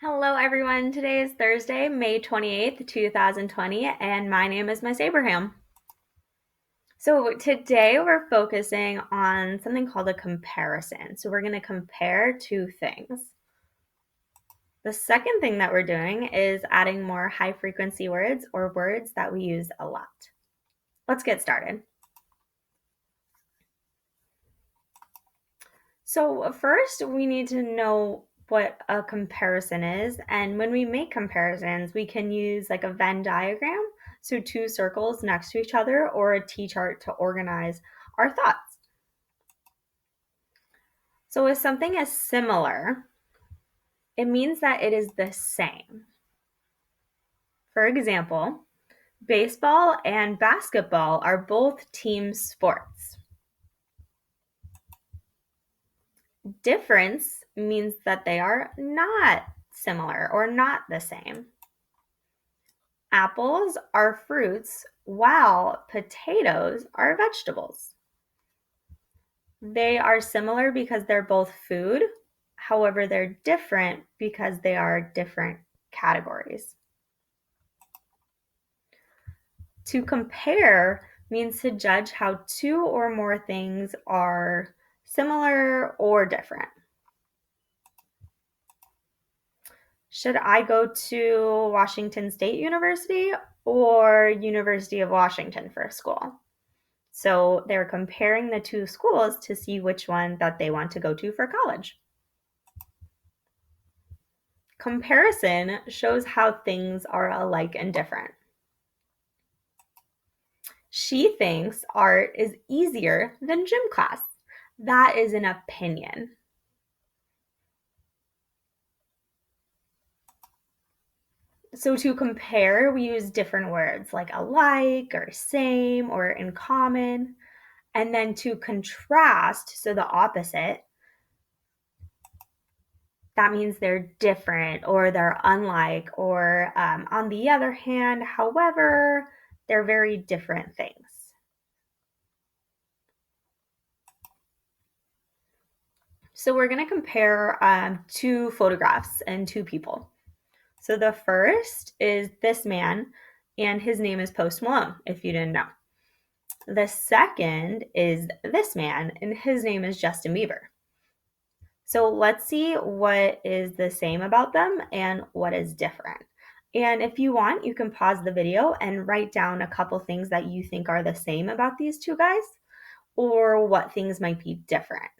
Hello, everyone. Today is Thursday, May 28th, 2020, and my name is Miss Abraham. So, today we're focusing on something called a comparison. So, we're going to compare two things. The second thing that we're doing is adding more high frequency words or words that we use a lot. Let's get started. So, first, we need to know what a comparison is. And when we make comparisons, we can use like a Venn diagram, so two circles next to each other, or a T chart to organize our thoughts. So, if something is similar, it means that it is the same. For example, baseball and basketball are both team sports. Difference means that they are not similar or not the same. Apples are fruits, while potatoes are vegetables. They are similar because they're both food. However, they're different because they are different categories. To compare means to judge how two or more things are similar or different. Should I go to Washington State University or University of Washington for school? So they're comparing the two schools to see which one that they want to go to for college. Comparison shows how things are alike and different. She thinks art is easier than gym class. That is an opinion. So to compare, we use different words like alike or same or in common. And then to contrast, so the opposite, that means they're different or they're unlike, or on the other hand, however, they're very different things. So we're going to compare two photographs and two people. So the first is this man, and his name is Post Malone, if you didn't know. The second is this man, and his name is Justin Bieber. So let's see what is the same about them and what is different. And if you want, you can pause the video and write down a couple things that you think are the same about these two guys, or what things might be different.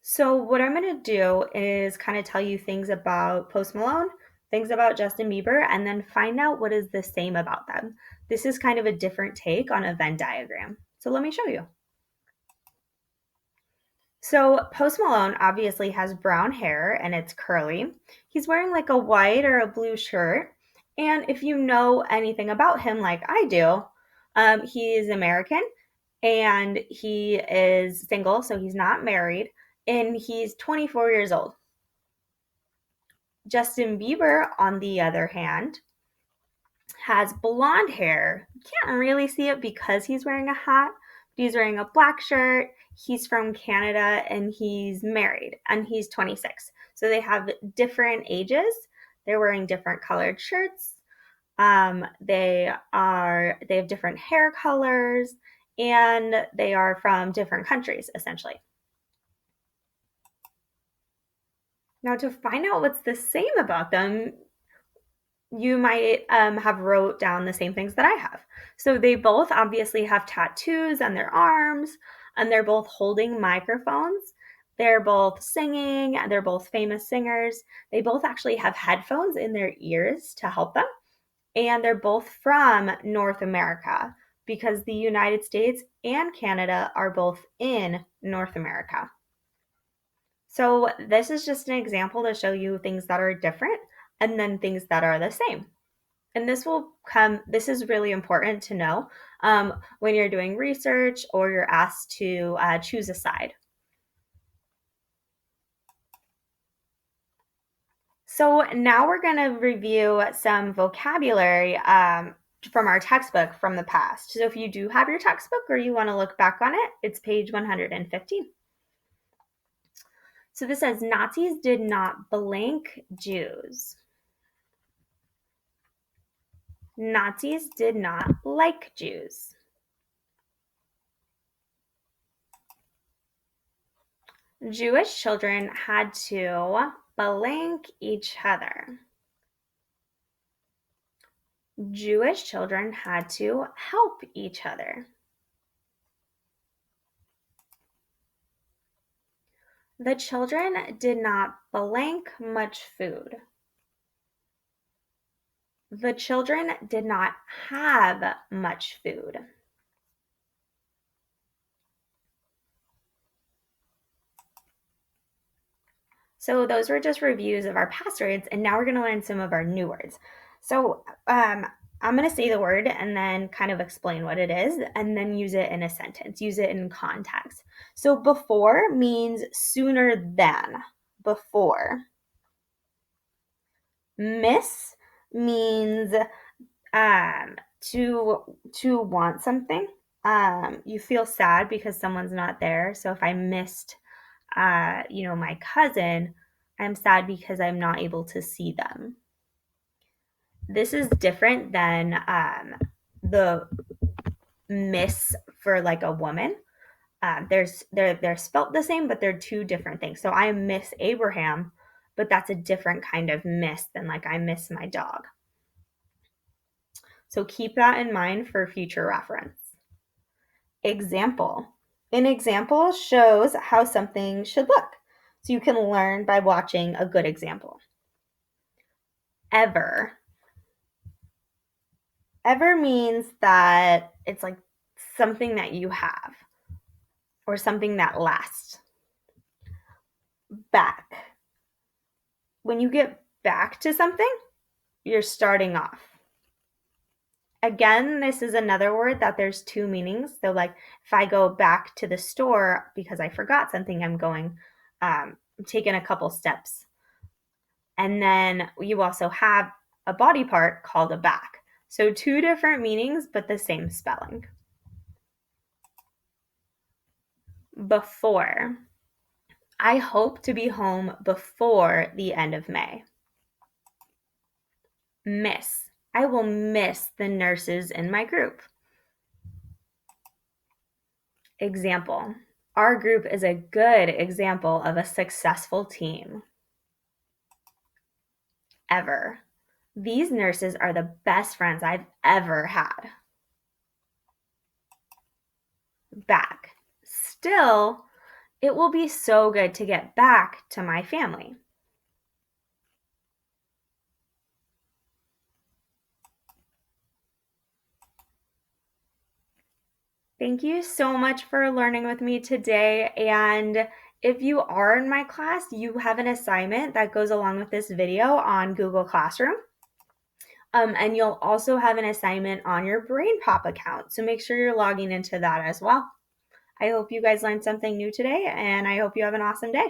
So what I'm going to do is kind of tell you things about Post Malone, things about Justin Bieber, and then find out what is the same about them. This is kind of a different take on a Venn diagram. So let me show you. So Post Malone obviously has brown hair and it's curly. He's wearing like a white or a blue shirt. And if you know anything about him like I do, he is American and he is single, so he's not married, and he's 24 years old. Justin Bieber, on the other hand, has blonde hair. You can't really see it because he's wearing a hat. He's wearing a black shirt. He's from Canada and he's married and he's 26. So they have different ages. They're wearing different colored shirts. They have different hair colors and they are from different countries essentially. Now to find out what's the same about them, you might have wrote down the same things that I have. So they both obviously have tattoos on their arms, and they're both holding microphones. They're both singing, and they're both famous singers. They both actually have headphones in their ears to help them. And they're both from North America because the United States and Canada are both in North America. So this is just an example to show you things that are different and then things that are the same. And this is really important to know when you're doing research or you're asked to choose a side. So now we're going to review some vocabulary from our textbook from the past. So if you do have your textbook or you want to look back on it, it's page 115. So this says Nazis did not blank Jews. Nazis did not like Jews. Jewish children had to blank each other. Jewish children had to help each other. The children did not blank much food. The children did not have much food. So those were just reviews of our past words, and now we're going to learn some of our new words. So I'm going to say the word and then kind of explain what it is, and then use it in a sentence, use it in context. So before means sooner than, before. Miss means to want something. You feel sad because someone's not there. So if I missed my cousin, I'm sad because I'm not able to see them. This is different than the miss for like a woman. They're spelt the same, but they're two different things. So I miss Abraham, but that's a different kind of miss than like I miss my dog. So keep that in mind for future reference. Example. An example shows how something should look. So you can learn by watching a good example. Ever. Ever means that it's like something that you have or something that lasts. Back. When you get back to something, you're starting off. Again, this is another word that there's two meanings. So like if I go back to the store because I forgot something, I'm taking a couple steps. And then you also have a body part called a back. So two different meanings, but the same spelling. Before. I hope to be home before the end of May. Miss. I will miss the nurses in my group. Example. Our group is a good example of a successful team. Ever. These nurses are the best friends I've ever had. Back. Still, it will be so good to get back to my family. Thank you so much for learning with me today. And if you are in my class, you have an assignment that goes along with this video on Google Classroom. And you'll also have an assignment on your BrainPop account. So make sure you're logging into that as well. I hope you guys learned something new today, and I hope you have an awesome day.